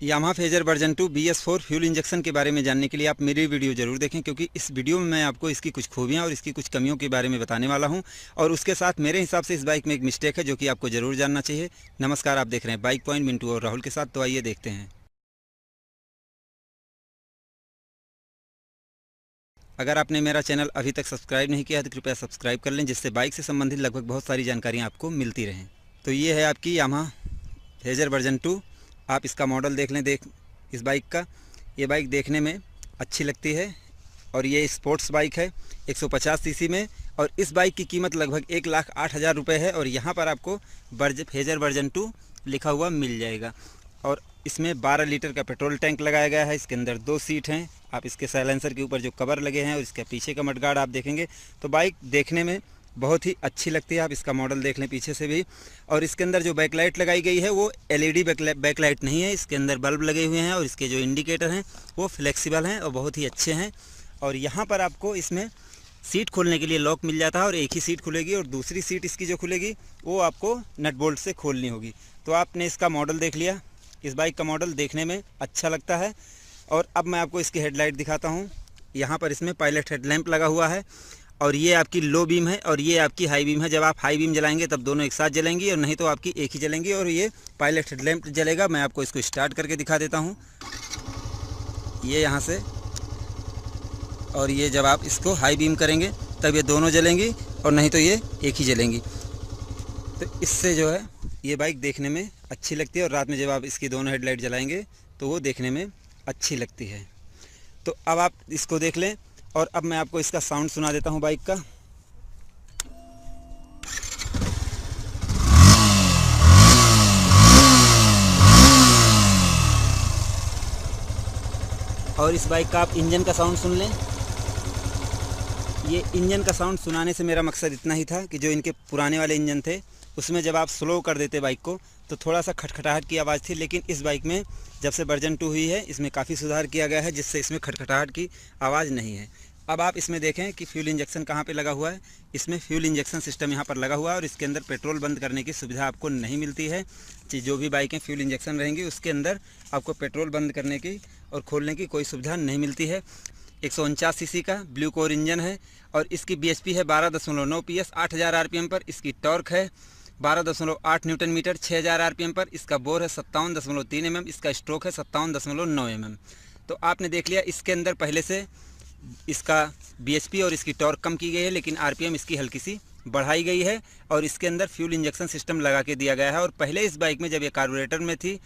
Yamaha phasor version 2 BS4 fuel injection के बारे में जानने के लिए आप मेरी वीडियो ज़रूर देखें, क्योंकि इस वीडियो में मैं आपको इसकी कुछ खूबियां और इसकी कुछ कमियों के बारे में बताने वाला हूं। और उसके साथ मेरे हिसाब से इस बाइक में एक मिस्टेक है जो कि आपको ज़रूर जानना चाहिए। नमस्कार, आप देख रहे हैं बाइक पॉइंट मिंटू और राहुल के साथ। तो आइए देखते हैं। अगर आपने मेरा चैनल अभी तक सब्सक्राइब नहीं किया है तो कृपया सब्सक्राइब कर लें, जिससे बाइक से संबंधित लगभग बहुत सारी जानकारियाँ आपको मिलती रहें। तो ये है आपकी यामाहा फेजर वर्जन 2। आप इसका मॉडल देख लें। इस बाइक का ये बाइक देखने में अच्छी लगती है और ये स्पोर्ट्स बाइक है 150 सीसी में। और इस बाइक की कीमत लगभग 1,08,000 रुपये है। और यहाँ पर आपको फेजर वर्जन 2 लिखा हुआ मिल जाएगा। और इसमें 12 लीटर का पेट्रोल टैंक लगाया गया है। इसके अंदर 2 सीट हैं। आप इसके साइलेंसर के ऊपर जो कवर लगे हैं और इसके पीछे का मडगार्ड आप देखेंगे तो बाइक देखने में बहुत ही अच्छी लगती है। आप इसका मॉडल देख लें पीछे से भी। और इसके अंदर जो बैकलाइट लगाई गई है वो LED बैकलाइट नहीं है। इसके अंदर बल्ब लगे हुए हैं और इसके जो इंडिकेटर हैं वो फ्लेक्सिबल हैं और बहुत ही अच्छे हैं। और यहाँ पर आपको इसमें सीट खोलने के लिए लॉक मिल जाता है और एक ही सीट खुलेगी और दूसरी सीट इसकी जो खुलेगी वो आपको नट बोल्ट से खोलनी होगी। तो आपने इसका मॉडल देख लिया। इस बाइक का मॉडल देखने में अच्छा लगता है। और अब मैं आपको इसकी हेडलाइट दिखाता हूँ। यहाँ पर इसमें पायलट हेडलैम्प लगा हुआ है और ये आपकी लो बीम है और ये आपकी हाई बीम है। जब आप हाई बीम जलाएंगे तब दोनों एक साथ जलेंगी और नहीं तो आपकी एक ही जलेंगी। और ये पायलट हेडलैम्प जलेगा। मैं आपको इसको स्टार्ट करके दिखा देता हूँ। ये यहाँ से, और ये जब आप इसको हाई बीम करेंगे तब ये दोनों जलेंगी और नहीं तो ये एक ही जलेंगी। तो इससे जो है ये बाइक देखने में अच्छी लगती है और रात में जब आप इसकी दोनों हेडलाइट जलाएंगे तो वो देखने में अच्छी लगती है। तो अब आप इसको देख लें और अब मैं आपको इसका साउंड सुना देता हूँ बाइक का। और इस बाइक का आप इंजन का साउंड सुन लें। ये इंजन का साउंड सुनाने से मेरा मकसद इतना ही था कि जो इनके पुराने वाले इंजन थे उसमें जब आप स्लो कर देते बाइक को तो थोड़ा सा खटखटाहट की आवाज़ थी। लेकिन इस बाइक में जब से वर्जन 2 हुई है इसमें काफ़ी सुधार किया गया है, जिससे इसमें खटखटाहट की आवाज़ नहीं है। अब आप इसमें देखें कि फ्यूल इंजेक्शन कहाँ पे लगा हुआ है। इसमें फ्यूल इंजेक्शन सिस्टम यहाँ पर लगा हुआ है और इसके अंदर पेट्रोल बंद करने की सुविधा आपको नहीं मिलती है। जो भी बाइकें फ्यूल इंजेक्शन रहेंगी उसके अंदर आपको पेट्रोल बंद करने की और खोलने की कोई सुविधा नहीं मिलती है। 149 सीसी का ब्लू कोर इंजन है और इसकी BHP है 12.9 PS 8000 RPM पर। इसकी टॉर्क है 12.8 न्यूटन मीटर 6000 RPM पर। इसका बोर है 57.3 mm। इसका स्ट्रोक है 57.9 mm। तो आपने देख लिया इसके अंदर पहले से इसका BHP और इसकी टॉर्क कम की गई है, लेकिन RPM इसकी हल्की सी बढ़ाई गई है। और इसके अंदर फ्यूल इंजेक्शन सिस्टम लगा के दिया गया है। और पहले इस बाइक में जब ये कार्बोरेटर में थी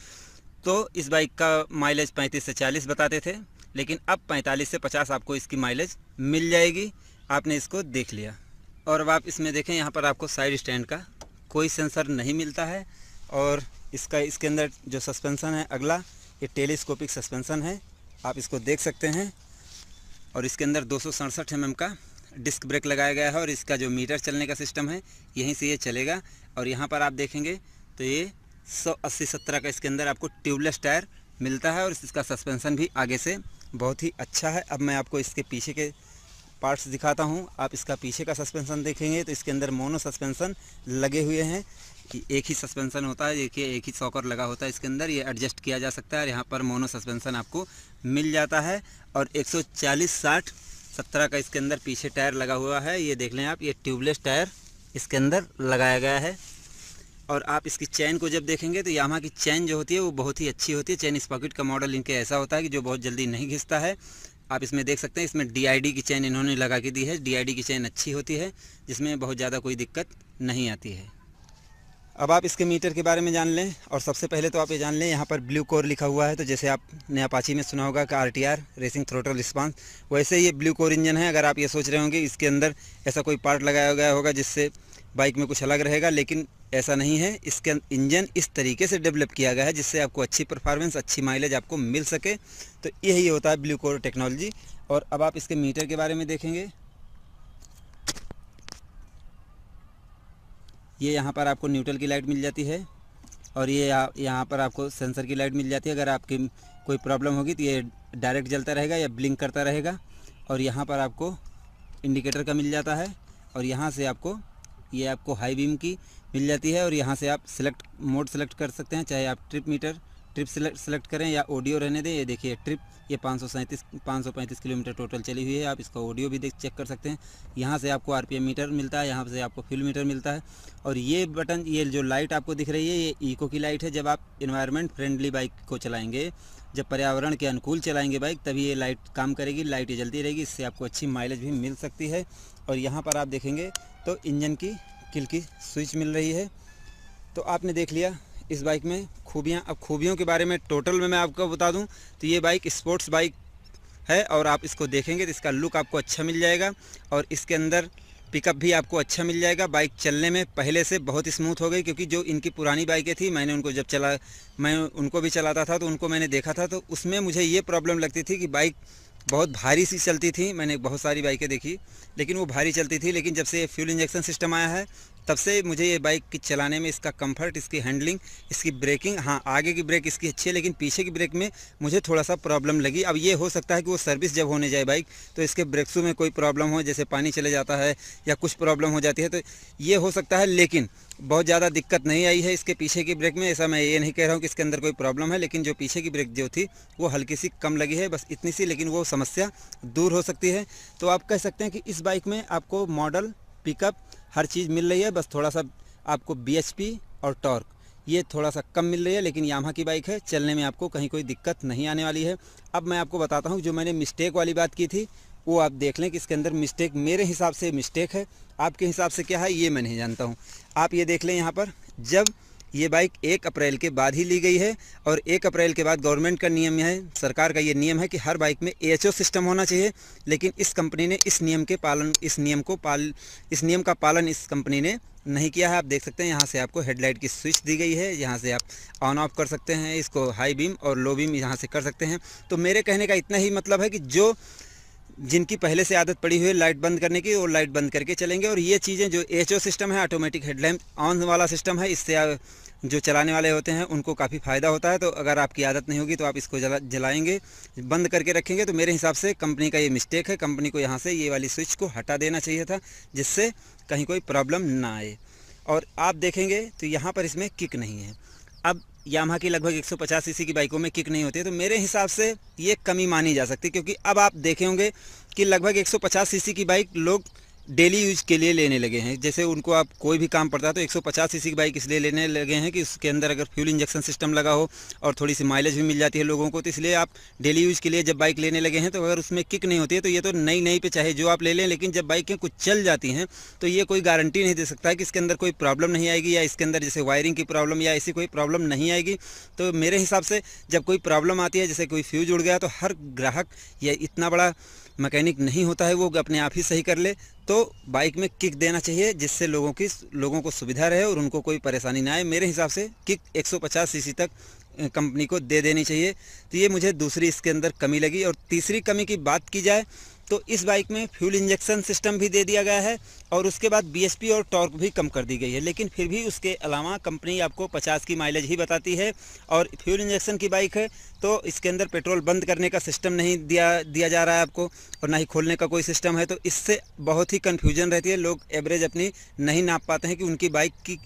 तो इस बाइक का माइलेज 35 से 40 बताते थे, लेकिन अब 45 से 50 आपको इसकी माइलेज मिल जाएगी। आपने इसको देख लिया। और अब आप इसमें देखें, यहाँ पर आपको साइड स्टैंड का कोई सेंसर नहीं मिलता है। और इसके अंदर जो सस्पेंसन है अगला, ये टेलीस्कोपिक सस्पेंसन है, आप इसको देख सकते हैं। और इसके अंदर 267 mm का डिस्क ब्रेक लगाया गया है और इसका जो मीटर चलने का सिस्टम है यहीं से ये चलेगा। और यहाँ पर आप देखेंगे तो ये 180/70 का इसके अंदर आपको ट्यूबलेस टायर मिलता है और इसका सस्पेंसन भी आगे से बहुत ही अच्छा है। अब मैं आपको इसके पीछे के पार्ट्स दिखाता हूँ। आप इसका पीछे का सस्पेंसन देखेंगे तो इसके अंदर मोनो सस्पेंसन लगे हुए हैं कि एक ही सस्पेंसन होता है। देखिए एक ही सॉकर लगा होता है इसके अंदर, ये एडजस्ट किया जा सकता है। यहाँ पर मोनो सस्पेंसन आपको मिल जाता है। और 140/60/70 का इसके अंदर पीछे टायर लगा हुआ है। ये देख लें आप, ये ट्यूबलेस टायर इसके अंदर लगाया गया है। और आप इसकी चैन को जब देखेंगे तो यामाहा की चैन जो होती है वो बहुत ही अच्छी होती है। चैन स्पॉकेट का मॉडल इनके ऐसा होता है कि जो बहुत जल्दी नहीं घिसता है। आप इसमें देख सकते हैं, इसमें DID की चैन इन्होंने लगा के दी है। DID की चैन अच्छी होती है जिसमें बहुत ज़्यादा कोई दिक्कत नहीं आती है। अब आप इसके मीटर के बारे में जान लें। और सबसे पहले तो आप ये जान लें, यहाँ पर ब्लू कोर लिखा हुआ है। तो जैसे आपने अपाची में सुना होगा कि RTR रेसिंग थ्रोटल रिस्पांस, वैसे ये ब्लू कोर इंजन है। अगर आप ये सोच रहे होंगे इसके अंदर ऐसा कोई पार्ट लगाया गया होगा जिससे बाइक में कुछ अलग रहेगा, लेकिन ऐसा नहीं है। इसके इंजन इस तरीके से डेवलप किया गया है जिससे आपको अच्छी परफॉर्मेंस, अच्छी माइलेज आपको मिल सके। तो यही होता है ब्लू कोर टेक्नोलॉजी। और अब आप इसके मीटर के बारे में देखेंगे, ये यहाँ पर आपको न्यूट्रल की लाइट मिल जाती है और ये यहाँ पर आपको सेंसर की लाइट मिल जाती है। अगर आपकी कोई प्रॉब्लम होगी तो ये डायरेक्ट जलता रहेगा या ब्लिंक करता रहेगा। और यहाँ पर आपको इंडिकेटर का मिल जाता है और यहाँ से आपको हाई बीम की मिल जाती है। और यहाँ से आप मोड सेलेक्ट कर सकते हैं, चाहे आप ट्रिप ट्रिप सेलेक्ट करें या ऑडियो रहने दें। ये देखिए ट्रिप, ये 535 किलोमीटर टोटल चली हुई है। आप इसका ऑडियो भी चेक कर सकते हैं। यहाँ से आपको RPM मीटर मिलता है, यहाँ से आपको फ्यूल मीटर मिलता है। और ये बटन, ये जो लाइट आपको दिख रही है, ये इको की लाइट है। जब आप इन्वायरमेंट फ्रेंडली बाइक को चलाएँगे, जब पर्यावरण के अनुकूल चलाएँगे बाइक, तभी ये लाइट काम करेगी, लाइट जलती रहेगी। इससे आपको अच्छी माइलेज भी मिल सकती है। और यहाँ पर आप देखेंगे तो इंजन की किल की स्विच मिल रही है। तो आपने देख लिया इस बाइक में खूबियाँ। अब खूबियों के बारे में टोटल में मैं आपको बता दूं तो ये बाइक स्पोर्ट्स बाइक है और आप इसको देखेंगे तो इसका लुक आपको अच्छा मिल जाएगा और इसके अंदर पिकअप भी आपको अच्छा मिल जाएगा। बाइक चलने में पहले से बहुत स्मूथ हो गई, क्योंकि जो इनकी पुरानी बाइकें थी, मैंने उनको मैं उनको भी चलाता था तो उनको मैंने देखा था, तो उसमें मुझे ये प्रॉब्लम लगती थी कि बाइक बहुत भारी सी चलती थी। मैंने बहुत सारी बाइकें देखी लेकिन वो भारी चलती थी, लेकिन जब से फ्यूल इंजेक्शन सिस्टम आया है तब से मुझे ये बाइक की चलाने में इसका कंफर्ट, इसकी हैंडलिंग, इसकी ब्रेकिंग, हाँ आगे की ब्रेक इसकी अच्छी है लेकिन पीछे की ब्रेक में मुझे थोड़ा सा प्रॉब्लम लगी। अब ये हो सकता है कि वो सर्विस जब होने जाए बाइक तो इसके ब्रेक शू में कोई प्रॉब्लम हो, जैसे पानी चले जाता है या कुछ प्रॉब्लम हो जाती है, तो ये हो सकता है। लेकिन बहुत ज़्यादा दिक्कत नहीं आई है इसके पीछे की ब्रेक में। ऐसा मैं ये नहीं कह रहा हूँ कि इसके अंदर कोई प्रॉब्लम है, लेकिन जो पीछे की ब्रेक जो थी वो हल्की सी कम लगी है, बस इतनी सी, लेकिन वो समस्या दूर हो सकती है। तो आप कह सकते हैं कि इस बाइक में आपको मॉडल, पिकअप, हर चीज़ मिल रही है। बस थोड़ा सा आपको BHP और टॉर्क ये थोड़ा सा कम मिल रही है, लेकिन यामाहा की बाइक है, चलने में आपको कहीं कोई दिक्कत नहीं आने वाली है। अब मैं आपको बताता हूँ, जो मैंने मिस्टेक वाली बात की थी वो आप देख लें कि इसके अंदर मिस्टेक मेरे हिसाब से मिस्टेक है। आपके हिसाब से क्या है ये मैं नहीं जानता हूँ। आप ये देख लें यहाँ पर, जब ये बाइक 1 अप्रैल के बाद ही ली गई है और 1 अप्रैल के बाद गवर्नमेंट का नियम है, सरकार का ये नियम है कि हर बाइक में AHO सिस्टम होना चाहिए, लेकिन इस कंपनी ने इस नियम का पालन इस कंपनी ने नहीं किया है। आप देख सकते हैं यहाँ से आपको हेडलाइट की स्विच दी गई है, यहाँ से आप ऑन ऑफ कर सकते हैं, इसको हाई बीम और लो बीम यहाँ से कर सकते हैं। तो मेरे कहने का इतना ही मतलब है कि जिनकी पहले से आदत पड़ी हुई है लाइट बंद करने की, वो लाइट बंद करके चलेंगे। और ये चीज़ें जो AHO सिस्टम है, ऑटोमेटिक हेडलैम्प ऑन वाला सिस्टम है, इससे जो चलाने वाले होते हैं उनको काफ़ी फ़ायदा होता है। तो अगर आपकी आदत नहीं होगी तो आप इसको जलाएंगे, बंद करके रखेंगे, तो मेरे हिसाब से कंपनी का ये मिस्टेक है। कंपनी को यहाँ से ये वाली स्विच को हटा देना चाहिए था, जिससे कहीं कोई प्रॉब्लम ना आए। और आप देखेंगे तो यहाँ पर इसमें किक नहीं है। अब यामाहा की लगभग 150 सीसी की बाइकों में किक नहीं होती है, तो मेरे हिसाब से ये कमी मानी जा सकती है, क्योंकि अब आप देखे होंगे कि लगभग 150 सीसी की बाइक लोग डेली यूज के लिए लेने लगे हैं। जैसे उनको आप कोई भी काम पड़ता है तो 150 सीसी की बाइक इसलिए लेने लगे हैं कि उसके अंदर अगर फ्यूल इंजेक्शन सिस्टम लगा हो और थोड़ी सी माइलेज भी मिल जाती है लोगों को, तो इसलिए आप डेली यूज के लिए जब बाइक लेने लगे हैं। तो अगर उसमें किक नहीं होती है तो ये तो नई पे चाहे जो आप ले लें, लेकिन जब बाइकें कुछ चल जाती हैं तो ये कोई गारंटी नहीं दे सकता है कि इसके अंदर कोई प्रॉब्लम नहीं आएगी, या इसके अंदर जैसे वायरिंग की प्रॉब्लम या ऐसी कोई प्रॉब्लम नहीं आएगी। तो मेरे हिसाब से जब कोई प्रॉब्लम आती है, जैसे कोई फ्यूज उड़ गया, तो हर ग्राहक या इतना बड़ा मैकेनिक नहीं होता है वो अपने आप ही सही कर ले। तो बाइक में किक देना चाहिए, जिससे लोगों को सुविधा रहे और उनको कोई परेशानी ना आए। मेरे हिसाब से किक 150 सीसी तक कंपनी को दे देनी चाहिए। तो ये मुझे दूसरी इसके अंदर कमी लगी। और तीसरी कमी की बात की जाए तो इस बाइक में फ्यूल इंजेक्शन सिस्टम भी दे दिया गया है और उसके बाद BHP और टॉर्क भी कम कर दी गई है, लेकिन फिर भी उसके अलावा कंपनी आपको 50 की माइलेज ही बताती है। और फ्यूल इंजेक्शन की बाइक है तो इसके अंदर पेट्रोल बंद करने का सिस्टम नहीं दिया जा रहा है आपको, और ना ही खोलने का कोई सिस्टम है। तो इससे बहुत ही कन्फ्यूजन रहती है, लोग एवरेज अपनी नहीं नाप पाते हैं कि उनकी बाइक की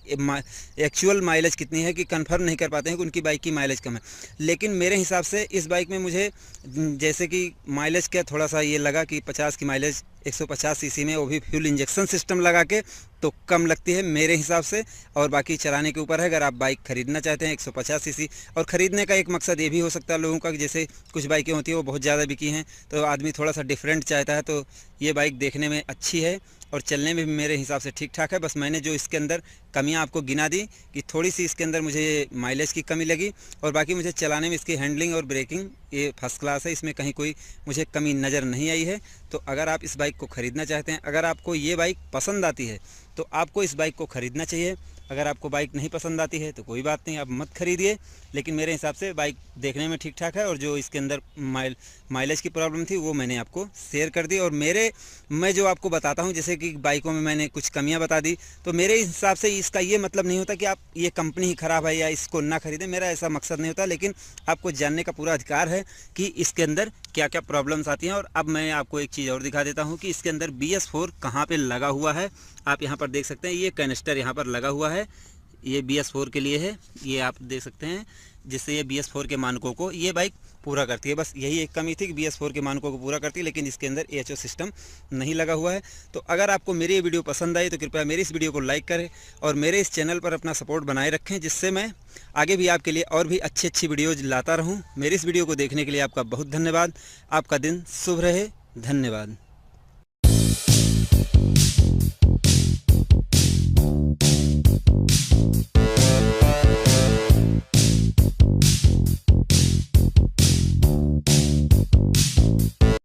एक्चुअल माइलेज कितनी है, कि कंफर्म नहीं कर पाते हैं कि उनकी बाइक की माइलेज कम है। लेकिन मेरे हिसाब से इस बाइक में मुझे जैसे कि माइलेज का थोड़ा सा ये लगा कि 50 की माइलेज 150 सीसी में, वो भी फ्यूल इंजेक्शन सिस्टम लगा के, तो कम लगती है मेरे हिसाब से। और बाकी चलाने के ऊपर है, अगर आप बाइक खरीदना चाहते हैं 150 सीसी, और ख़रीदने का एक मकसद ये भी हो सकता है लोगों का कि जैसे कुछ बाइकें होती हैं वो बहुत ज़्यादा बिकी हैं, तो आदमी थोड़ा सा डिफरेंट चाहता है। तो ये बाइक देखने में अच्छी है और चलने में भी मेरे हिसाब से ठीक ठाक है। बस मैंने जो इसके अंदर कमियां आपको गिना दी कि थोड़ी सी इसके अंदर मुझे माइलेज की कमी लगी, और बाकी मुझे चलाने में इसकी हैंडलिंग और ब्रेकिंग ये फर्स्ट क्लास है, इसमें कहीं कोई मुझे कमी नज़र नहीं आई है। तो अगर आप इस बाइक को ख़रीदना चाहते हैं, अगर आपको ये बाइक पसंद आती है तो आपको इस बाइक को ख़रीदना चाहिए। अगर आपको बाइक नहीं पसंद आती है तो कोई बात नहीं, आप मत खरीदिए। लेकिन मेरे हिसाब से बाइक देखने में ठीक ठाक है, और जो इसके अंदर माइलेज की प्रॉब्लम थी वो मैंने आपको शेयर कर दी। और मैं जो आपको बताता हूँ, जैसे कि बाइकों में मैंने कुछ कमियां बता दी, तो मेरे हिसाब से इसका ये मतलब नहीं होता कि आप ये कंपनी ही ख़राब है या इसको ना खरीदें, मेरा ऐसा मकसद नहीं होता। लेकिन आपको जानने का पूरा अधिकार है कि इसके अंदर क्या क्या प्रॉब्लम्स आती हैं। और अब मैं आपको एक चीज़ और दिखा देता हूँ कि इसके अंदर BS4 कहाँ पर लगा हुआ है। आप यहाँ पर देख सकते हैं, ये कैनिस्टर यहाँ पर लगा हुआ है, ये BS4 के लिए है, ये आप देख सकते हैं। जिससे ये BS4 के मानकों को ये बाइक पूरा करती है। बस यही एक कमी थी कि BS4 के मानकों को पूरा करती है, लेकिन इसके अंदर AHO सिस्टम नहीं लगा हुआ है। तो अगर आपको मेरी ये वीडियो पसंद आई तो कृपया मेरी इस वीडियो को लाइक करें और मेरे इस चैनल पर अपना सपोर्ट बनाए रखें, जिससे मैं आगे भी आपके लिए और भी अच्छी वीडियोज़ लाता रहूँ। मेरी इस वीडियो को देखने के लिए आपका बहुत धन्यवाद। आपका दिन शुभ रहे। धन्यवाद।